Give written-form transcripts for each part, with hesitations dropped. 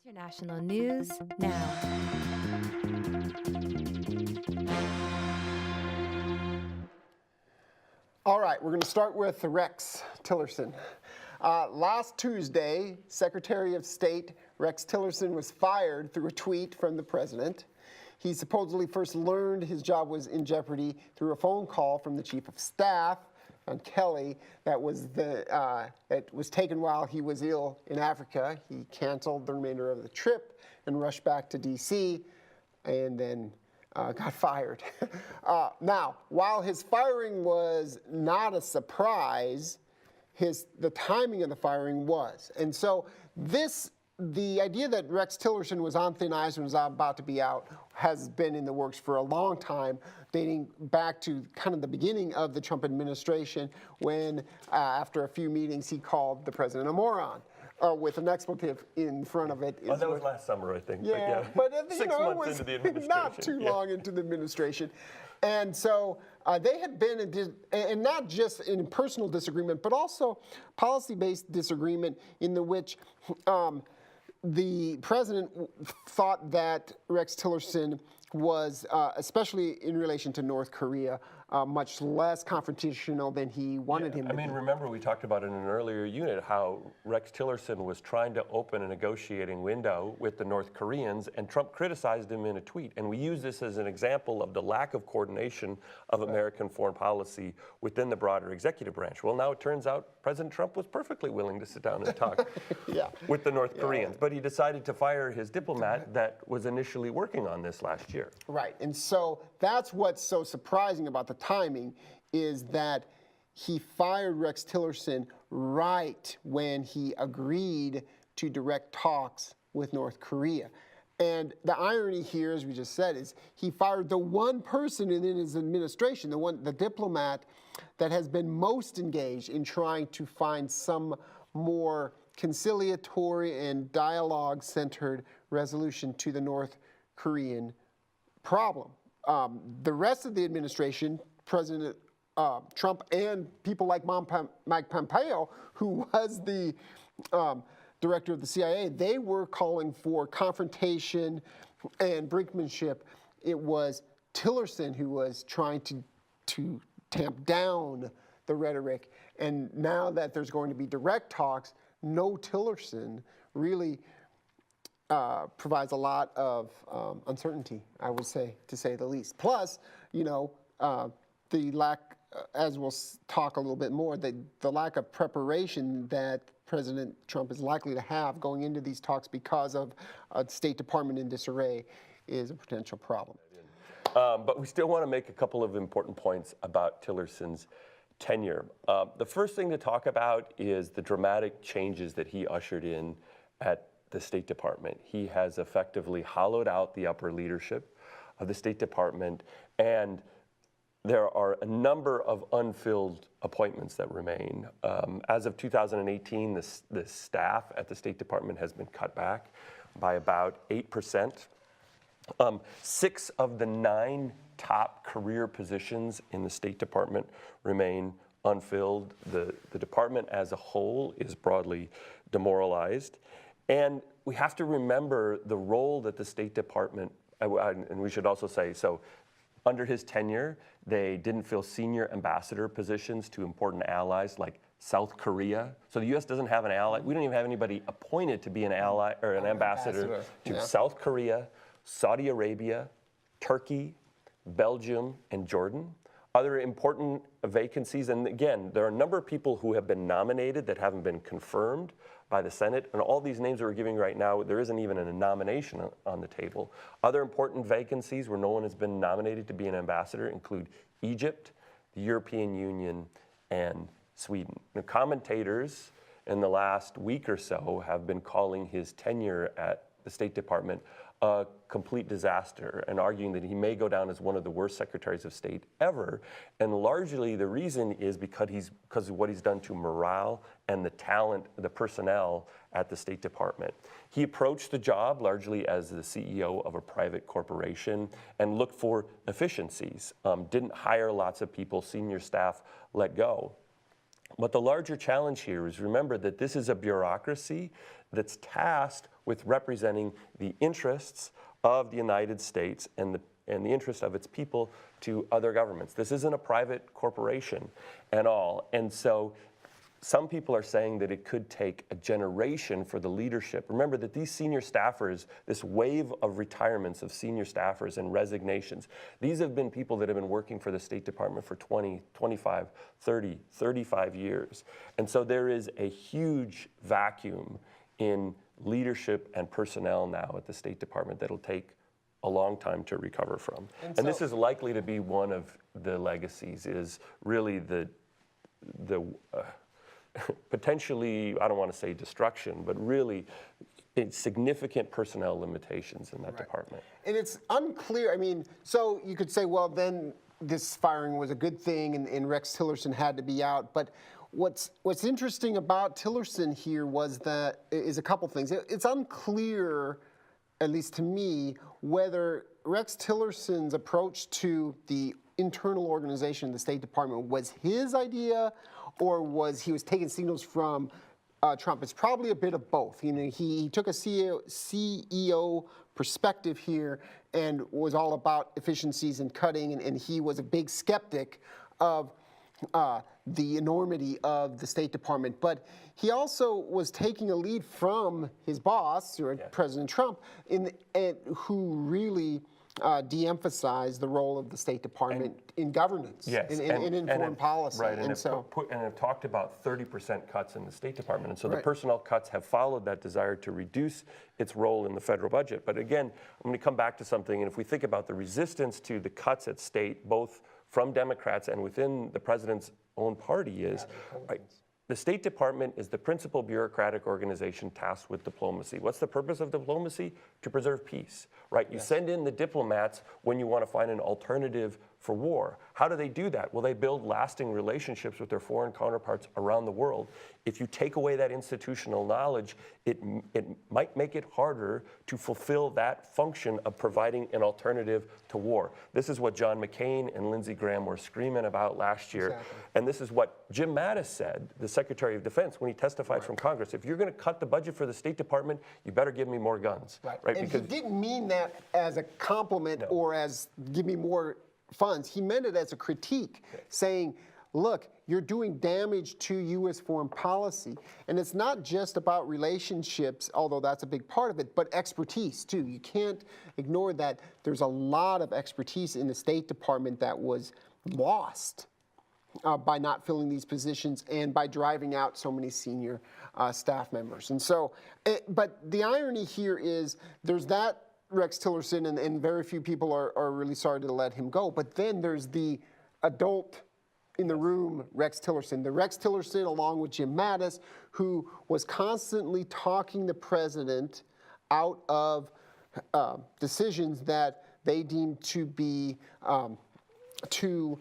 International news now. All right, we're going to start with Rex Tillerson. Last Tuesday, Secretary of State Rex Tillerson was fired through a tweet from the president. He supposedly first learned his job was in jeopardy through a phone call from the chief of staff, John Kelly, that was taken while he was ill in Africa. He canceled the remainder of the trip and rushed back to D.C. and then got fired. Now, while his firing was not a surprise, the timing of the firing was. And so the idea that Rex Tillerson was on thin ice and was about to be out has been in the works for a long time, dating back to kind of the beginning of the Trump administration when, after a few meetings, he called the president a moron. With an expletive in front of it. Oh, that was last summer, I think. Yeah, but Six months into the administration. Not too long into the administration. And so they had been, and not just in personal disagreement, but also policy-based disagreement in which the president thought that Rex Tillerson was, especially in relation to North Korea, much less confrontational than he wanted him to be. Remember we talked about in an earlier unit how Rex Tillerson was trying to open a negotiating window with the North Koreans, and Trump criticized him in a tweet. And we use this as an example of the lack of coordination of American foreign policy within the broader executive branch. Well, now it turns out President Trump was perfectly willing to sit down and talk with the North Koreans, but he decided to fire his diplomat that was initially working on this last year. Right, and so that's what's so surprising about the timing is that he fired Rex Tillerson right when he agreed to direct talks with North Korea. And the irony here, as we just said, is he fired the one person in his administration, the diplomat that has been most engaged in trying to find some more conciliatory and dialogue-centered resolution to the North Korean problem. The rest of the administration, President Trump and people like Mike Pompeo, who was the director of the CIA, they were calling for confrontation and brinkmanship. It was Tillerson who was trying to tamp down the rhetoric. And now that there's going to be direct talks, no Tillerson really provides a lot of uncertainty, I would say, to say the least. Plus, the lack, as we'll talk a little bit more, the lack of preparation that President Trump is likely to have going into these talks because of a State Department in disarray is a potential problem. But we still want to make a couple of important points about Tillerson's tenure. The first thing to talk about is the dramatic changes that he ushered in at the State Department. He has effectively hollowed out the upper leadership of the State Department, and there are a number of unfilled appointments that remain. As of 2018, the staff at the State Department has been cut back by about 8%. 6 of the 9 top career positions in the State Department remain unfilled. The department as a whole is broadly demoralized. And we have to remember the role that the State Department, and we should also say, so under his tenure, they didn't fill senior ambassador positions to important allies like South Korea. So the U.S. doesn't have an ally. We don't even have anybody appointed to be an ally or an ambassador to South Korea, Saudi Arabia, Turkey, Belgium, and Jordan. Other important vacancies, and again, there are a number of people who have been nominated that haven't been confirmed by the Senate, and all these names that we're giving right now, there isn't even a nomination on the table. Other important vacancies where no one has been nominated to be an ambassador include Egypt, the European Union, and Sweden. The commentators in the last week or so have been calling his tenure at the State Department a complete disaster and arguing that he may go down as one of the worst secretaries of state ever. And largely the reason is because of what he's done to morale and the talent, the personnel at the State Department. He approached the job largely as the CEO of a private corporation and looked for efficiencies. Didn't hire lots of people, senior staff let go. But the larger challenge here is remember that this is a bureaucracy that's tasked with representing the interests of the United States and the interest of its people to other governments. This isn't a private corporation at all. And so some people are saying that it could take a generation for the leadership. Remember that these senior staffers, this wave of retirements of senior staffers and resignations, these have been people that have been working for the State Department for 20, 25, 30, 35 years. And so there is a huge vacuum in leadership and personnel now at the State Department that'll take a long time to recover from. And this is likely to be one of the legacies, is really the potentially, I don't want to say destruction, but really significant personnel limitations in that department. And it's unclear, I mean, so you could say, well, then this firing was a good thing and Rex Tillerson had to be out, but what's interesting about Tillerson here is a couple things. It's unclear, at least to me, whether Rex Tillerson's approach to the internal organization of the State Department was his idea, or he was taking signals from Trump. It's probably a bit of both. You know, he took a CEO perspective here and was all about efficiencies and cutting, and he was a big skeptic of the enormity of the State Department. But he also was taking a lead from his boss, President Trump, who really de-emphasized the role of the State Department in governance, in foreign policy. Right, and have talked about 30% cuts in the State Department. And so the personnel cuts have followed that desire to reduce its role in the federal budget. But again, I'm going to come back to something, and if we think about the resistance to the cuts at state, both from Democrats and within the president's own party, is the State Department is the principal bureaucratic organization tasked with diplomacy. What's the purpose of diplomacy? To preserve peace, right? You send in the diplomats when you want to find an alternative for war. How do they do that? Well, they build lasting relationships with their foreign counterparts around the world. If you take away that institutional knowledge, it might make it harder to fulfill that function of providing an alternative to war. This is what John McCain and Lindsey Graham were screaming about last year. Exactly. And this is what Jim Mattis said, the Secretary of Defense, when he testified from Congress. If you're going to cut the budget for the State Department, you better give me more guns. Right? And he didn't mean that as a compliment or as give me more funds. He meant it as a critique, saying, look, you're doing damage to U.S. foreign policy. And it's not just about relationships, although that's a big part of it, but expertise, too. You can't ignore that there's a lot of expertise in the State Department that was lost by not filling these positions and by driving out so many senior staff members. And so, but the irony here is there's that Rex Tillerson, and very few people are really sorry to let him go. But then there's the adult in the room, Rex Tillerson. The Rex Tillerson, along with Jim Mattis, who was constantly talking the president out of decisions that they deemed to be too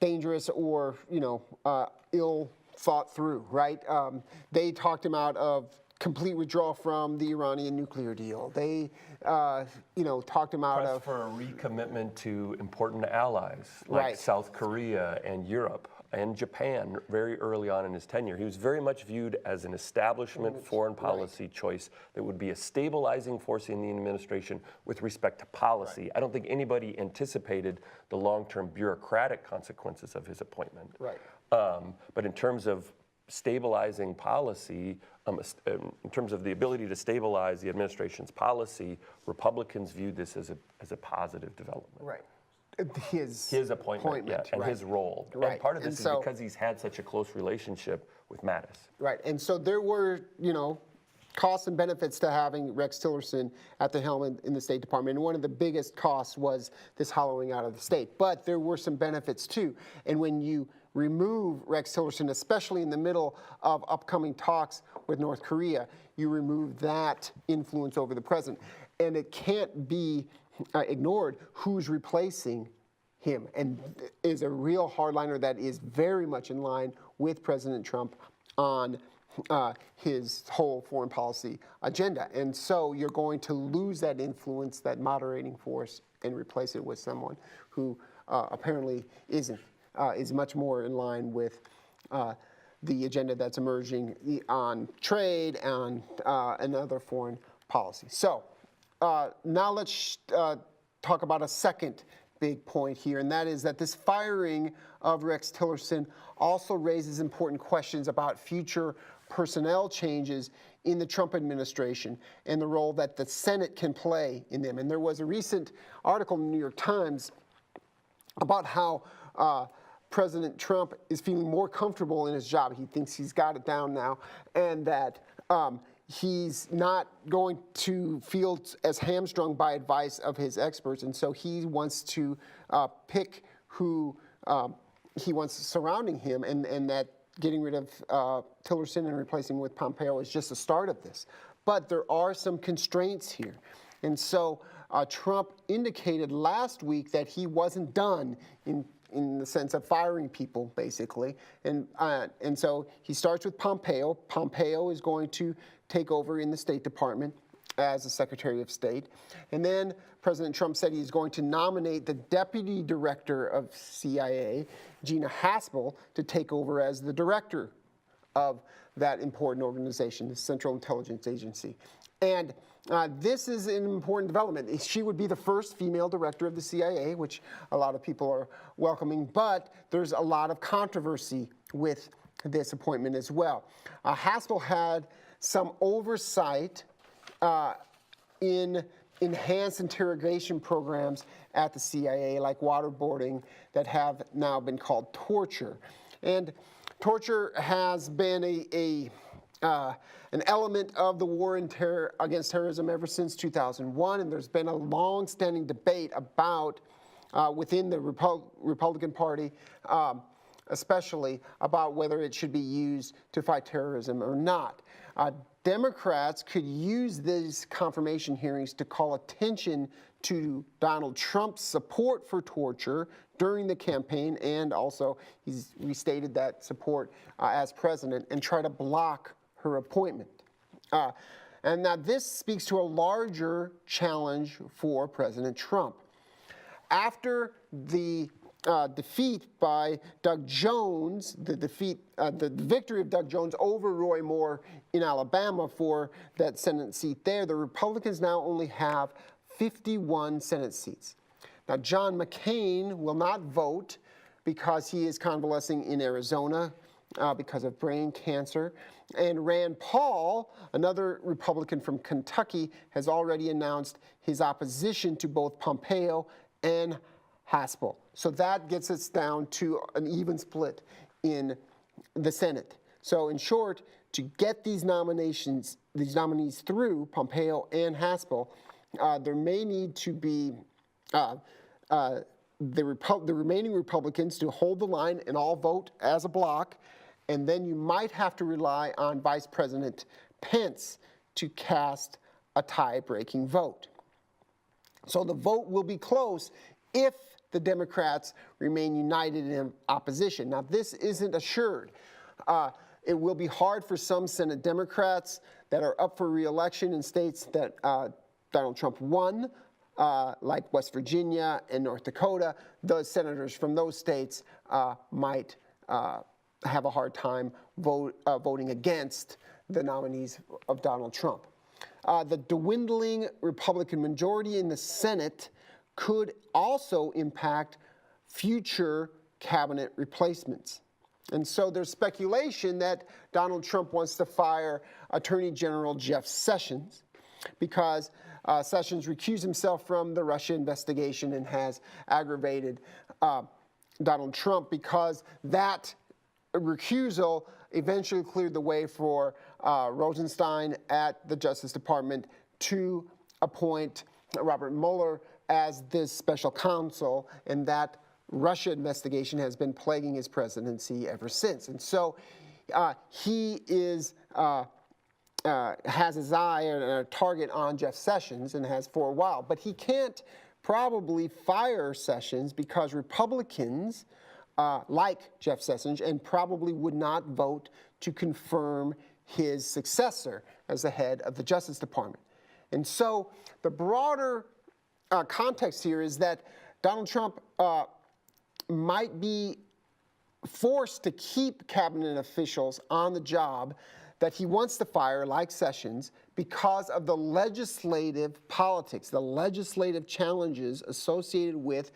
dangerous or, ill thought through, right? They talked him out of complete withdrawal from the Iranian nuclear deal. They, talked him out of for a recommitment to important allies like South Korea and Europe and Japan very early on in his tenure. He was very much viewed as an establishment foreign policy choice that would be a stabilizing force in the administration with respect to policy. I don't think anybody anticipated the long-term bureaucratic consequences of his appointment. But in terms of stabilizing policy, in terms of the ability to stabilize the administration's policy, Republicans viewed this as a positive development. His appointment and his role. And part of this is because he's had such a close relationship with Mattis. And so there were, costs and benefits to having Rex Tillerson at the helm in the State Department. And one of the biggest costs was this hollowing out of the state. But there were some benefits too. And when you remove Rex Tillerson, especially in the middle of upcoming talks with North Korea, you remove that influence over the president. And it can't be ignored who's replacing him, and is a real hardliner that is very much in line with President Trump on his whole foreign policy agenda. And so you're going to lose that influence, that moderating force, and replace it with someone who apparently isn't. Is much more in line with the agenda that's emerging on trade and other foreign policy. So now let's talk about a second big point here, and that is that this firing of Rex Tillerson also raises important questions about future personnel changes in the Trump administration and the role that the Senate can play in them. And there was a recent article in the New York Times about how President Trump is feeling more comfortable in his job. He thinks he's got it down now, and that he's not going to feel as hamstrung by advice of his experts, and so he wants to pick who he wants surrounding him, and that getting rid of Tillerson and replacing him with Pompeo is just the start of this. But there are some constraints here. And so Trump indicated last week that he wasn't done in the sense of firing people, basically. And so he starts with Pompeo. Pompeo is going to take over in the State Department as the Secretary of State. And then President Trump said he's going to nominate the Deputy Director of CIA, Gina Haspel, to take over as the director of that important organization, the Central Intelligence Agency. And this is an important development. She would be the first female director of the CIA, which a lot of people are welcoming, but there's a lot of controversy with this appointment as well. Haspel had some oversight in enhanced interrogation programs at the CIA, like waterboarding, that have now been called torture. And torture has been an element of the war against terrorism ever since 2001, and there's been a long-standing debate about, within the Republican Party, especially, about whether it should be used to fight terrorism or not. Democrats could use these confirmation hearings to call attention to Donald Trump's support for torture during the campaign, and also he's restated that support as president, and try to block her appointment. And now this speaks to a larger challenge for President Trump. After the defeat by Doug Jones, the victory of Doug Jones over Roy Moore in Alabama for that Senate seat there, the Republicans now only have 51 Senate seats. Now, John McCain will not vote because he is convalescing in Arizona because of brain cancer. And Rand Paul, another Republican from Kentucky, has already announced his opposition to both Pompeo and Haspel. So that gets us down to an even split in the Senate. So in short, to get these nominees through, Pompeo and Haspel, there may need to be the remaining Republicans to hold the line and all vote as a block, and then you might have to rely on Vice President Pence to cast a tie-breaking vote. So the vote will be close if the Democrats remain united in opposition. Now, this isn't assured. It will be hard for some Senate Democrats that are up for re-election in states that Donald Trump won, like West Virginia and North Dakota. Those senators from those states might have a hard time voting against the nominees of Donald Trump. The dwindling Republican majority in the Senate could also impact future cabinet replacements. And so there's speculation that Donald Trump wants to fire Attorney General Jeff Sessions because Sessions recused himself from the Russia investigation and has aggravated Donald Trump, because that recusal eventually cleared the way for Rosenstein at the Justice Department to appoint Robert Mueller as this special counsel, and that Russia investigation has been plaguing his presidency ever since. And so he has his eye and a target on Jeff Sessions, and has for a while. But he can't probably fire Sessions because Republicans like Jeff Sessions and probably would not vote to confirm his successor as the head of the Justice Department. And so the broader context here is that Donald Trump might be forced to keep cabinet officials on the job that he wants to fire, like Sessions, because of the legislative politics, the legislative challenges associated with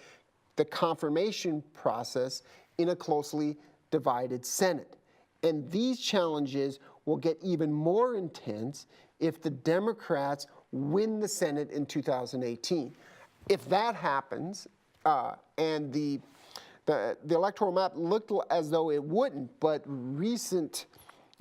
the confirmation process in a closely divided Senate. And these challenges will get even more intense if the Democrats win the Senate in 2018. If that happens, and the electoral map looked as though it wouldn't, but recent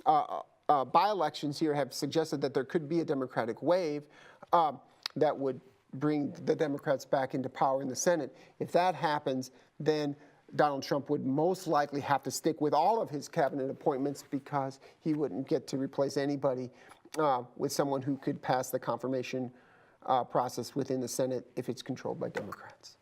by-elections here have suggested that there could be a Democratic wave that would bring the Democrats back into power in the Senate. If that happens, then Donald Trump would most likely have to stick with all of his cabinet appointments because he wouldn't get to replace anybody with someone who could pass the confirmation process within the Senate if it's controlled by Democrats.